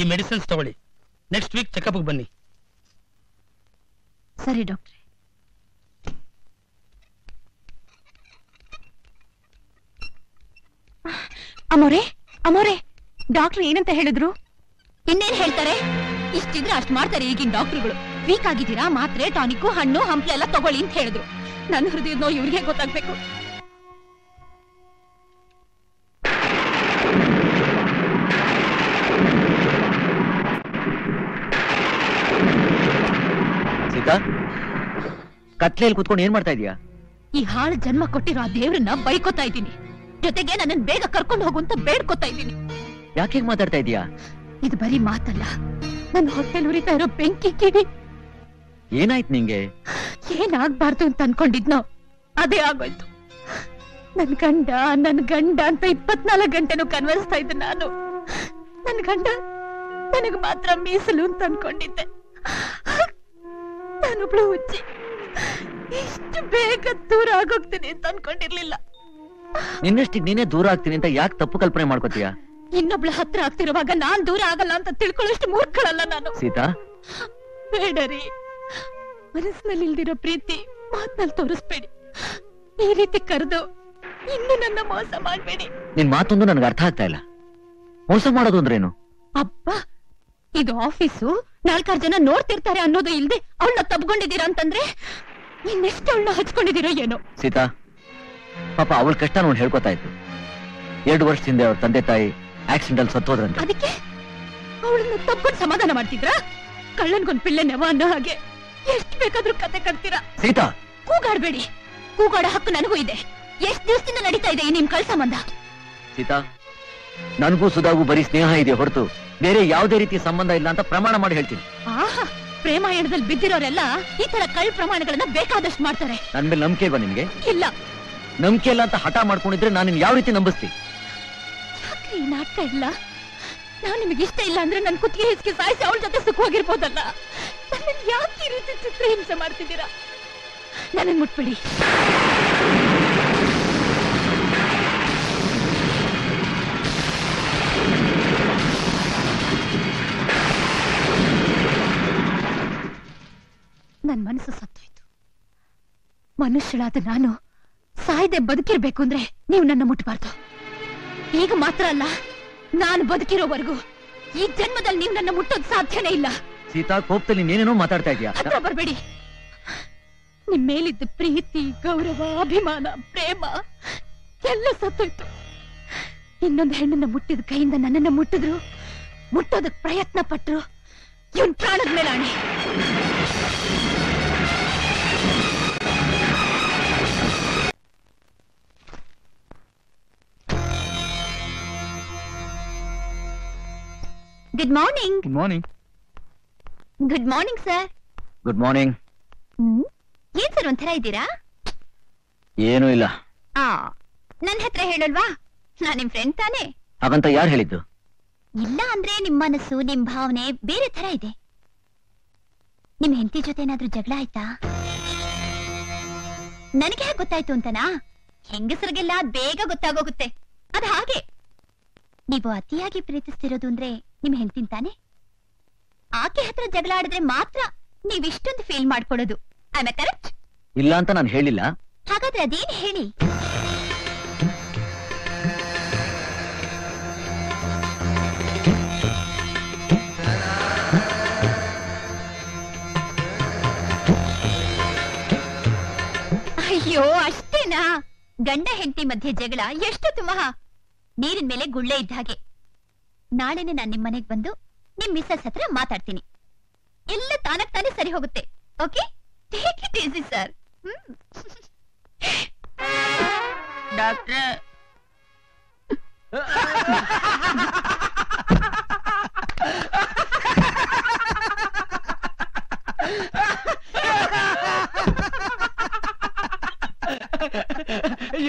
ಈ ಮೆಡಿಸಿನ್ಸ್ ತಗೊಳ್ಳಿ. Next week checkup ಬನ್ನಿ. ಸರಿ ಡಾಕ್ಟ್ರೆ. ಅಮೋರೆ ಡಾಕ್ಟರ್ ಏನಂತ ಹೇಳಿದ್ರು? ಇನ್ನೇನ್ ಹೇಳ್ತಾರೆ? ಇಷ್ಟಿದ್ರೆ ಅಷ್ಟ್ ಮಾಡ್ತಾರೆ ಈಗಿನ ಡಾಕ್ಟರ್ಗಳು. ವೀಕ್ ಆಗಿದ್ದೀರಾ, ಮಾತ್ರೆ ಟಾನಿಕ್ ಹಣ್ಣು ಹಂಪ್ಲೆಲ್ಲ ತಗೊಳ್ಳಿ ಅಂತ ಹೇಳಿದ್ರು. ನನ್ನ ಹೃದಯದ ನೋವು ಇವ್ರಿಗೆ ಗೊತ್ತಾಗ್ಬೇಕು. ಸೀತಾ, ಕತ್ಲೆಯಲ್ಲಿ ಕುತ್ಕೊಂಡು ಏನ್ ಮಾಡ್ತಾ ಇದೀಯಾ? ಈ ಹಾಳು ಜನ್ಮ ಕೊಟ್ಟಿರೋ ಆ ದೇವ್ರನ್ನ ಬೈಕೋತಾ ಇದ್ದೀನಿ. ಜೊತೆಗೆ ನನ್ನ ಬೇಗ ಕರ್ಕೊಂಡು ಹೋಗು ಅಂತ ಬೇಡ್ಕೋತಾ ಇದ್ದೀನಿ. ಯಾಕೆ ಮಾತಾಡ್ತಾ ಇದೀಯಾ? ಇದು ಬರೀ ಮಾತಲ್ಲ, ನನ್ನ ಹೊಟ್ಟೆಲ್ ಉರಿತಾ ಇರೋ ಬೆಂಕಿ ಕಿಡಿ. ಏನಾಯ್ತು ನಿಂಗೆ? ಏನಾಗ್ಬಾರ್ದು ಅಂತ ಅನ್ಕೊಂಡಿದ್ನೋ ಅದೇ ಆಗೋಯ್ತು. ನನ್ ಗಂಡ ಅಂತ 24 ಗಂಟೆನೂ ಕನ್ವರ್ಸ್ತಾ ಇದ್ದೆ ನಾನು. ನನ್ ಗಂಡ ನನಗ್ ಮಾತ್ರ ಮೀಸಲು ಅಂತ ಅನ್ಕೊಂಡಿದ್ದೆ. ನಾನೊಬ್ಳು ಹುಚ್ಚಿ, ಇಷ್ಟು ಬೇಗ ದೂರ ಆಗೋಗ್ತೀನಿ ಅಂತ ಅನ್ಕೊಂಡಿರ್ಲಿಲ್ಲ. ನಿನ್ನಷ್ಟಿಗೆ ನೀನೇ ದೂರ ಆಗ್ತೀನಿ ಅಂತ ಯಾಕೆ ತಪ್ಪು ಕಲ್ಪನೆ ಮಾಡ್ಕೋತೀಯ? ಇನ್ನೊಬ್ಳ ಹತ್ರ ಆಗ್ತಿರುವಾಗ ನಾನ್ ದೂರ ಆಗಲ್ಲ ಅಂತ ತಿಳ್ಕೊಳ್ಳೋಷ್ಟು ಮೂರ್ಖಳಲ್ಲ ನಾನು. ಸೀತಾ, ಬೇಡರಿ, ಮನಸ್ಸಿನಲ್ಲಿ ಇಲ್ದಿರೋ ಪ್ರೀತಿ ಮಾತ್ನಲ್ಲಿ ತೋರಿಸ್ಬೇಡಿ. ಈ ರೀತಿ ಕರೆದು ಇನ್ನು ನನ್ನ ಮೋಸ ಮಾಡ್ಬೇಡಿ. ನಿನ್ ಮಾತೊಂದು ನನ್ಗೆ ಅರ್ಥ ಆಗ್ತಾ ಇಲ್ಲ. ಮೋಸ ಮಾಡೋದು ಅಂದ್ರೇನು? ಅಬ್ಬ, ಇದು ಆಫೀಸು, 4 ಜನ ನೋಡ್ತಿರ್ತಾರೆ ಅನ್ನೋದು ಇಲ್ದೆ ಅವಳನ್ನ ತಬ್ಕೊಂಡಿದ್ದೀರಾ ಅಂತಂದ್ರೆ ಇನ್ನೆಷ್ಟು ಅವಳನ್ನ ಹಚ್ಕೊಂಡಿದ್ದೀರೋ ಏನೋ. ಸೀತಾ, ಪಾಪ ಅವಳ ಕಷ್ಟ ನೋಡಿ ಹೇಳ್ಕೊತಾ ಇತ್ತು. 2 ವರ್ಷ ಹಿಂದೆ ಅವ್ರ ತಂದೆ ತಾಯಿ ಆಕ್ಸಿಡೆಂಟ್ ಅಲ್ಲಿ ಸತ್ತೋದ್ರಂತೆ. ಅದಕ್ಕೆ ಅವಳನ್ನ ತಬ್ಕೊಂಡು ಸಮಾಧಾನ ಮಾಡ್ತಿದ್ರಾ? ಕಳ್ಳನ್ಗೊಂದ್ ಪಿಳ್ಳೆ ನೆವ ಅನ್ನೋ ಹಾಗೆ ಎಷ್ಟು ಬೇಕಾದ್ರೂ ಕತೆ ಕಟ್ತೀರಾ. ಸೀತಾ, ಕೂಗಾಡ್ಬೇಡಿ. ಕೂಗಾಡ ಹಕ್ಕು ನನಗೂ ಇದೆ. ಎಷ್ಟ್ ದಿವಸದಿಂದ ನಡೀತಾ ಇದೆ ಈ ನಿಮ್ ಕಳ್ ಸಂಬಂಧ? ಸೀತಾ, ನನಗೂ ಸುಧಾಗೂ ಬರೀ ಸ್ನೇಹ ಇದೆ ಹೊರತು ಬೇರೆ ಯಾವುದೇ ರೀತಿಯ ಸಂಬಂಧ ಇಲ್ಲ ಅಂತ ಪ್ರಮಾಣ ಮಾಡಿ ಹೇಳ್ತೀನಿ. ಆಹಾ, ಪ್ರೇಮಾಯಣದಲ್ಲಿ ಬಿದ್ದಿರೋರೆಲ್ಲ ಈ ತರ ಕಳ್ ಪ್ರಮಾಣಗಳನ್ನ ಬೇಕಾದಷ್ಟು ಮಾಡ್ತಾರೆ. ನನ್ ಮೇಲೆ ನಂಬಿಕೆ ಇಲ್ವಾ ನಿನ್ಗೆ? ಇಲ್ಲ. ನಂಬಿಕೆ ಇಲ್ಲ ಅಂತ ಹಠ ಮಾಡ್ಕೊಂಡಿದ್ರೆ ನಾನು ಯಾವ ರೀತಿ ನಂಬಿಸ್ತೀನಿ? ಯಾಕೆ ಈ ನಾಟಕ ಇಲ್ಲ? ನಾನ್ ನಿಮಗೆ ಇಷ್ಟ ಇಲ್ಲ ಅಂದ್ರೆ ನನ್ ಕುತ್ತಿಗೆ ಹಿಸ್ಕಿ ಸಾಯಿಸಿ ಅವಳ ಜೊತೆ ಸುಖವಾಗಿರ್ಬೋದಲ್ಲ. ನನ್ನ ಯಾಕೆ ಈ ರೀತಿ ಚಿತ್ರಹಿಂಸೆ ಮಾಡ್ತಿದ್ದೀರಾ? ನನ್ನನ್ನು ಮುಟ್ಬಿಡಿ. ನನ್ ಮನಸ್ಸು ಸತ್ತೋಯ್ತು. ಮನುಷ್ಯಳಾದ ನಾನು ಸಾಯ್ದೆ ಬದುಕಿರ್ಬೇಕು ಅಂದ್ರೆ ನೀವು ನನ್ನ ಮುಟ್ಬಾರ್ದು. ಈಗ ಮಾತ್ರ ಅಲ್ಲ, ನಾನು ಬದುಕಿರೋವರೆಗೂ ಈ ಜನ್ಮದಲ್ಲಿ ನೀವು ನನ್ನ ಮುಟ್ಟೋದು ಸಾಧ್ಯನೇ ಇಲ್ಲ. ಸೀತಾ, ಕೋಪದಲ್ಲಿ ನೀನೇನೋ ಮಾತಾಡ್ತಾ ಇದೀಯಾ? ಹತ್ರ ಬರ್ಬೇಡಿ. ನಿಮ್ ಮೇಲಿದ್ದ ಪ್ರೀತಿ, ಗೌರವ, ಅಭಿಮಾನ, ಪ್ರೇಮ ಎಲ್ಲ ಸತ್ತೋಯ್ತು. ಇನ್ನೊಂದು ಹೆಣ್ಣನ್ನ ಮುಟ್ಟಿದ ಕೈಯಿಂದ ನನ್ನನ್ನ ಮುಟ್ಟಿದ್ರು, ಮುಟ್ಟೋದಕ್ ಪ್ರಯತ್ನ ಪಟ್ರು, ಇವನ್ ಪ್ರಾಣದ ಮೇಲೆ ಆಣೆ. Good morning. Good morning. Good morning sir. Good morning. ಏನ್ ಸರ್ ಒಂಥರ ಇದ್ದೀರಾ? ಏನೂ ಇಲ್ಲ. ನನ್ ಹತ್ರ ಹೇಳಲ್ವಾ? ನಾನ್ ನಿಮ್ ಫ್ರೆಂಡ್ ತಾನೆ. ಹಾಗಂತ ಯಾರು ಹೇಳಿದ್ದು? ಇಲ್ಲ ಅಂದ್ರೆ ನಿಮ್ ಮನಸ್ಸು, ನಿಮ್ ಭಾವನೆ ಬೇರೆ ತರ ಇದೆ. ನಿಮ್ ಹೆಂಡತಿ ಜೊತೆ ಏನಾದ್ರೂ ಜಗಳ ಆಯ್ತಾ? ನನಗೆ ಹೇಗೆ ಗೊತ್ತಾಯ್ತು ಅಂತನಾ? ಹೆಂಗಸರಿಗೆಲ್ಲ ಬೇಗ ಗೊತ್ತಾಗೋಗುತ್ತೆ. ಅದ ಹಾಗೆ. ನೀವು ಅತಿಯಾಗಿ ಪ್ರೀತಿಸ್ತಿರೋದು ಅಂದ್ರೆ ನಿಮ್ ಹೆಂಡತಿನ್ ತಾನೆ. ಆಕೆ ಹತ್ರ ಜಗಳ ಆಡಿದ್ರೆ ಮಾತ್ರ ನೀವಿಷ್ಟೊಂದು ಫೀಲ್ ಮಾಡ್ಕೊಳ್ಳೋದು. I correct? ಇಲ್ಲ ಅಂತ ನಾನು ಹೇಳಿಲ್ಲ. ಹಾಗಾದ್ರೆ ಅದೇನ್ ಹೇಳಿ? ಅಯ್ಯೋ, ಅಷ್ಟೇನಾ? ಗಂಡ ಹೆಂಡತಿ ಮಧ್ಯೆ ಜಗಳ ಎಷ್ಟೊತ್ತು ಮಹಾ? ನೀರಿನ ಮೇಲೆ ಗುಳ್ಳೆ ಇದ್ದ ಹಾಗೆ. ನಾಳೆನೆ ನಾನ್ ನಿಮ್ ಮನೆಗ್ ಬಂದು ನಿಮ್ ಮಿಸ್ಸಸ್ ಹತ್ರ ಮಾತಾಡ್ತೀನಿ. ಎಲ್ಲ ತಾನಕ್ ತಾನೇ ಸರಿ ಹೋಗುತ್ತೆ. Okay, take it easy sir. ಡಾಕ್ಟ್ರೆ,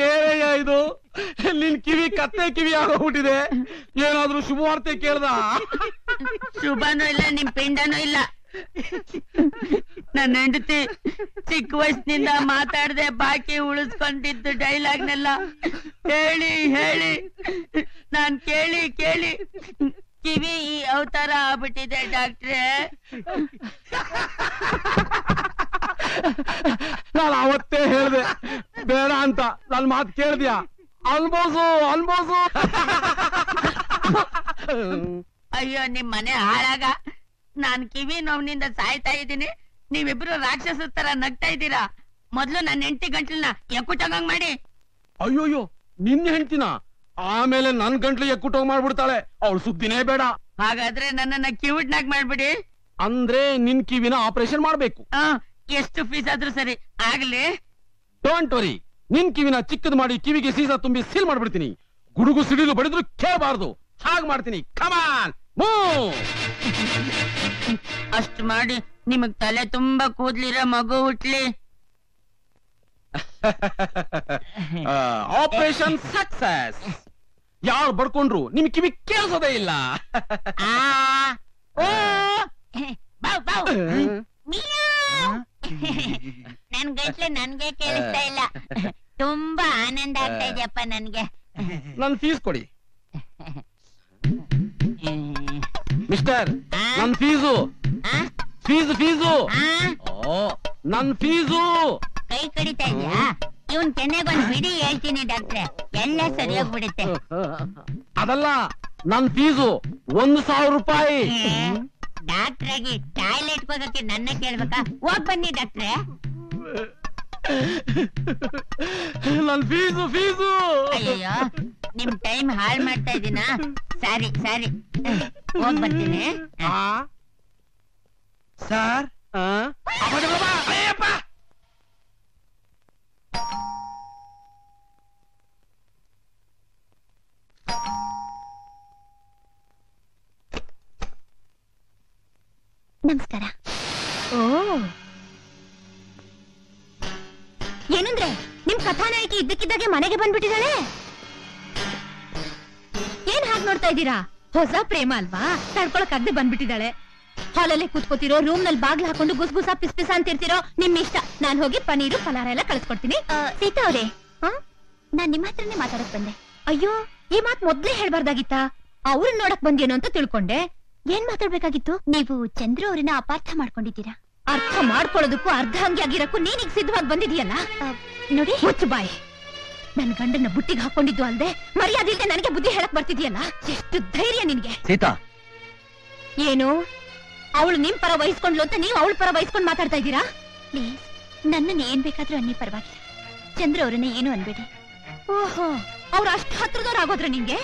ಏನಯ್ಯ ಇದು? ನಿನ್ ಕಿವಿ ಕತ್ತೆ ಕಿವಿ ಆಗೋಗ್ಬಿಟ್ಟಿದೆ. ಏನಾದ್ರೂ ಶುಭವಾರ್ತೆ ಕೇಳ್ದ? ಶುಭನೂ ಇಲ್ಲ, ನಿಮ್ ಪಿಂಡನೂ ಇಲ್ಲ. ನನ್ನ ಹೆಂಡತಿ ಚಿಕ್ಕ ವಯಸ್ಸಿನಿಂದ ಮಾತಾಡದೆ ಬಾಕಿ ಉಳಿಸ್ಕೊಂಡಿದ್ದು ಡೈಲಾಗ್ನೆಲ್ಲ ಹೇಳಿ ಹೇಳಿ ನಾನ್ ಕೇಳಿ ಕೇಳಿ ಕಿವಿ ಈ ಅವತಾರ ಆಗ್ಬಿಟ್ಟಿದೆ ಡಾಕ್ಟ್ರೆ. ನಾನು ಅವತ್ತೇ ಹೇಳ್ದೆ ಬೇಡ ಅಂತ. ನನ್ ಮಾತು ಕೇಳ್ದ್ಯಾ? ಅನ್ಬೋಸು. ಅಯ್ಯೋ ನಿಮ್ ಮನೆ ಹಾಳಾಗ. ನಾನ್ ಕಿವಿ ನೋವಿನಿಂದ ಸಾಯ್ತಾ ಇದ್ದೀನಿ, ನೀವಿಬ್ರು ರಾಕ್ಷಸ ತರ ನಗ್ತಾ ಇದ್ದೀರಾ. ಮೊದ್ಲು ನನ್ನ ಹೆಂಡತಿ ಗಂಟ್ಲನ್ನ ಎಕ್ಕುಟಂಗ್ ಮಾಡಿ. ಅಯ್ಯೋಯ್ಯೋ, ನಿನ್ನ ಹೆಂಡ್ತಿನ? ಆಮೇಲೆ ನನ್ ಗಂಟ್ಲು ಎಕ್ಕುಟೋಗ್ ಮಾಡ್ಬಿಡ್ತಾಳೆ. ಅವಳು ಸುದ್ದಿನೇ ಬೇಡ. ಹಾಗಾದ್ರೆ ನನ್ನನ್ನ ಕಿವಿಡ್ನಾಗ್ ಮಾಡ್ಬಿಡಿ. ಅಂದ್ರೆ ನಿನ್ ಕಿವಿನ ಆಪರೇಷನ್ ಮಾಡ್ಬೇಕು. ಎಷ್ಟು ಫೀಸ್ ಆದ್ರೂ ಸರಿ ಆಗ್ಲಿ. ಡೋಂಟ್ ವರಿ, ನಿನ್ ಕಿವಿನ ಚಿಕ್ಕದ್ ಮಾಡಿ ಕಿವಿಗೆ ಸೀಸ ತುಂಬಿ ಸೀಲ್ ಮಾಡ್ಬಿಡ್ತೀನಿ. ಗುಡುಗು ಸಿಡಿಲು ಬಡಿದ್ರು ಕೇಳಬಾರ್ದು, ಹಾಗ್ ಮಾಡ್ತೀನಿ. ಕಮಾನ್ ಮೂವ್. ಅಷ್ಟ್ ಮಾಡಿ ನಿಮಗ್ ತಲೆ ತುಂಬಾ ಕೂದ್ಲಿರೋ ಮಗು ಹುಟ್ಲಿ. Operation success. ಯಾರು ಬಡ್ಕೊಂಡ್ರು ನಿಮ್ ಕಿವಿ ಕೇಳಿಸೋದೇ ಇಲ್ಲ. ನನ್ ಗಂಟ್ಲು ನನ್ಗೆ ಕೇಳಿಸ್ತಾ ಇಲ್ಲ. ತುಂಬಾ ಆನಂದ ಆಗ್ತಾ ಇದೆಯಪ್ಪ ನನ್ಗೆ. ನನ್ ಫೀಸ್ ಕೊಡಿ ಮಿಸ್ಟರ್. ನನ್ ಫೀಸು ನನ್ ಫೀಸು. ಕೈ ಕಡಿತಾ ಇದ್ಯಾ? ಇವನ್ ಕೆನ್ನೆಗೊಂದ್ ಬಿಡಿ ಹೇಳ್ತೀನಿ ಡಾಕ್ಟ್ರೆ, ಎಲ್ಲ ಸರಿಯಾಗ್ಬಿಡುತ್ತೆ. ಅದಲ್ಲ, ನನ್ ಫೀಸು 1,000 ರೂಪಾಯಿ. ಡಾಕ್ಟರ್ ಆಗಿ ಟಾಯ್ಲೆಟ್ ಹೋಗಕ್ಕೆ ನನ್ನ ಕೇಳ್ಬೇಕಾ? ಹೋಗ್ ಬನ್ನಿ ಡಾಕ್ಟ್ರೆ. ನನ್ ಫೀಸು. ಅಯ್ಯಯ್ಯೋ, ನಿಮ್ ಟೈಮ್ ಹಾಳ್ ಮಾಡ್ತಾ ಇದೀನ. ಸಾರಿ ಹೋಗ್ ಬರ್ತೀನಿ. ಸರ್ ನಮಸ್ಕಾರ. ಏನಂದ್ರೆ ನಿಮ್ ಕಥಾನಾಯಕಿ ಇದ್ದಕ್ಕಿದ್ದಾಗೆ ಮನೆಗೆ ಬಂದ್ಬಿಟ್ಟಿದ್ದಾಳೆ. ಏನ್ ಹಾಗೆ ನೋಡ್ತಾ ಇದ್ದೀರಾ? ಹೊಸ ಪ್ರೇಮ ಅಲ್ವಾ, ತಡ್ಕೊಳಕ್ ಆಗದೆ ಬಂದ್ಬಿಟ್ಟಿದ್ದಾಳೆ. ಹಾಲಲ್ಲೇ ಕೂತ್ಕೋತಿರೋ, ರೂಮ್ ನಲ್ಲಿ ಬಾಗ್ಲು ಹಾಕೊಂಡು ಗುಸ್ಗುಸ ಪಿಸ್ ಅಂತಿರ್ತಿರೋ, ನಿಮ್ ಇಷ್ಟ. ನಾನ್ ಹೋಗಿ ಪನೀರು ಫಲಾರ ಎಲ್ಲ ಕಳ್ಸ್ಕೊಡ್ತೀನಿ. ಸೀತಾ ಅವ್ರೆ, ನಾನ್ ನಿಮ್ಮ ಹತ್ರನೇ ಮಾತಾಡಕ್ ಬಂದೆ. ಅಯ್ಯೋ, ಈ ಮಾತ್ ಮೊದ್ಲೇ ಹೇಳ್ಬಾರ್ದಾಗಿತ್ತಾ? ಅವ್ರನ್ನ ನೋಡಕ್ ಬಂದೇನೋ ಅಂತ ತಿಳ್ಕೊಂಡೆ. ಏನ್ ಮಾತಾಡ್ಬೇಕಾಗಿತ್ತು? ನೀವು ಚಂದ್ರು ಅವ್ರನ್ನ ಅಪಾರ್ಥ ಮಾಡ್ಕೊಂಡಿದ್ದೀರಾ. ಅರ್ಥ ಮಾಡ್ಕೊಳ್ಳೋದಕ್ಕೂ ಅರ್ಧ ಹಂಗೆ ಆಗಿರಕ್ಕೂ ನೀನೀಗ ಸಿದ್ಧವಾಗಿ ಬಂದಿದೀಯಲ್ಲ. ನೋಡಿ, ಮುಚ್ಚು ಬಾಯ್. ನನ್ ಗಂಡನ್ನ ಬುಟ್ಟಿಗೆ ಹಾಕೊಂಡಿದ್ದು ಅಲ್ದೆ ಮರ್ಯಾದೆ ಇಲ್ದೆ ನನಗೆ ಬುದ್ಧಿ ಹೇಳಕ್ ಬರ್ತಿದ್ಯಲ್ಲ. ಎಷ್ಟು ಧೈರ್ಯ ನಿನ್ಗೆ? ಸೀತಾ, ಏನು ಅವಳು ನಿಮ್ ಪರ ವಹಿಸ್ಕೊಂಡ್ಲು ಅಂತ ನೀವು ಅವಳ ಪರ ವಹಿಸ್ಕೊಂಡ್ ಮಾತಾಡ್ತಾ ಇದ್ದೀರಾ? ಪ್ಲೀಸ್, ನನ್ನನ್ನ ಏನ್ ಬೇಕಾದ್ರೂ ಅನ್ನಿ, ಪರವಾಗಿಲ್ಲ. ಚಂದ್ರ ಅವ್ರನ್ನ ಏನು ಅನ್ಬೇಡಿ. ಓಹೋ, ಅವ್ರು ಅಷ್ಟು ಹತ್ರದವ್ರು ಆಗೋದ್ರ ನಿಂಗೆ?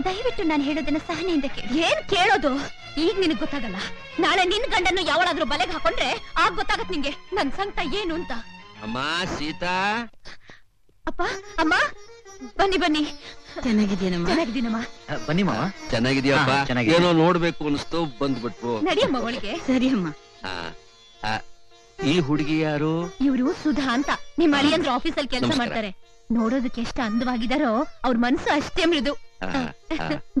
ದಯವಿಟ್ಟು ನಾನು ಹೇಳೋದನ್ನ ಸಹನೆಯಿಂದ ಕೇಳಿ. ಏನ್ ಕೇಳೋದು? ಈಗ ನಿನಗ್ ಗೊತ್ತಾಗಲ್ಲ. ನಾಳೆ ನಿನ್ ಗಂಡನ್ನು ಯಾವಳಾದ್ರೂ ಬಲೆಗೆ ಹಾಕೊಂಡ್ರೆ ಆಗ ಗೊತ್ತಾಗತ್ ನಿಂಗೆ ನನ್ ಸಂಕಟ ಏನು ಅಂತ. ಅಮ್ಮ ಸೀತಾ. ಅಪ್ಪ, ಅಮ್ಮ, ಬನ್ನಿ. ಚೆನ್ನಾಗಿದ್ದೀನಮ್ಮ. ಬನ್ನಿ ಮಾವ. ಚೆನ್ನಾಗಿದ್ಯಪ್ಪ? ಹಾ, ಚೆನ್ನಾಗಿದೆ. ಏನೋ ನೋಡ್ಬೇಕು ಅನಿಸ್ತು, ಬಂದ್ಬಿಟ್ವು. ನಡಿಯಮ್ಮ ಒಳಗೆ. ಸರಿ ಅಮ್ಮ. ಈ ಹುಡುಗಿ ಯಾರು? ಇವ್ರು ಸುಧಾ ಅಂತ, ನಿಮ್ ಅಳಿಯಂದ್ರ ಆಫೀಸಲ್ಲಿ ಕೆಲಸ ನಮಸ್ಕಾರ. ಮಾಡ್ತಾರೆ. ನೋಡೋದಕ್ಕೆ ಎಷ್ಟು ಅಂದವಾಗಿದಾರೋ, ಅವ್ರ ಮನ್ಸು ಅಷ್ಟೇ ಮೃದು.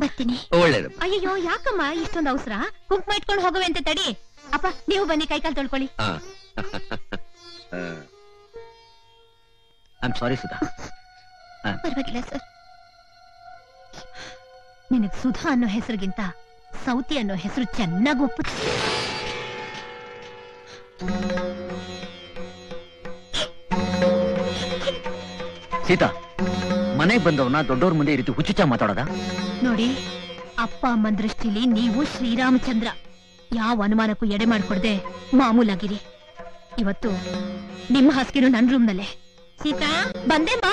ಬರ್ತೀನಿ. ಒಳ್ಳೇದಪ್ಪ. ಅಯ್ಯೋ, ಯಾಕಮ್ಮ ಇಷ್ಟೊಂದು ಅವಸರ? ಕುಂಕುಮ ಇಟ್ಕೊಂಡು ಹೋಗುವೆ ಅಂತ ತಡಿ. ಅಪ್ಪ, ನೀವು ಬನ್ನಿ, ಕೈಕಾಲು ತೊಳ್ಕೊಳ್ಳಿ. I am sorry Sudha. ಪರವಾಗಿಲ್ಲ ಸರ್. ನಿನಗ್ ಸುಧಾ ಅನ್ನೋ ಹೆಸರಿಗಿಂತ ಸೌತಿ ಅನ್ನೋ ಹೆಸರು ಚೆನ್ನಾಗಿ ಒಪ್ಪುತ್ತೆ. ಸೀತಾ, ಮನೆಗೆ ಬಂದವನ ದೊಡ್ಡವ್ರ ಮುಂದೆ ಈ ರೀತಿ ಹುಚ್ಚುಚ್ಚ ಮಾತಾಡೋದ? ನೋಡಿ, ಅಪ್ಪ ಅಮ್ಮನ ದೃಷ್ಟಿಲಿ ನೀವು ಶ್ರೀರಾಮಚಂದ್ರ. ಯಾವ ಅನುಮಾನಕ್ಕೂ ಎಡೆ ಮಾಡ್ಕೊಡ್ದೆ ಮಾಮೂಲಾಗಿರಿ. ಇವತ್ತು ನಿಮ್ಮ ಹಾಸಿಗೆನು ನನ್ನ ರೂಮ್ನಲ್ಲೇ. ಸೀತಾ, ಬಂದೆ ಮಾ.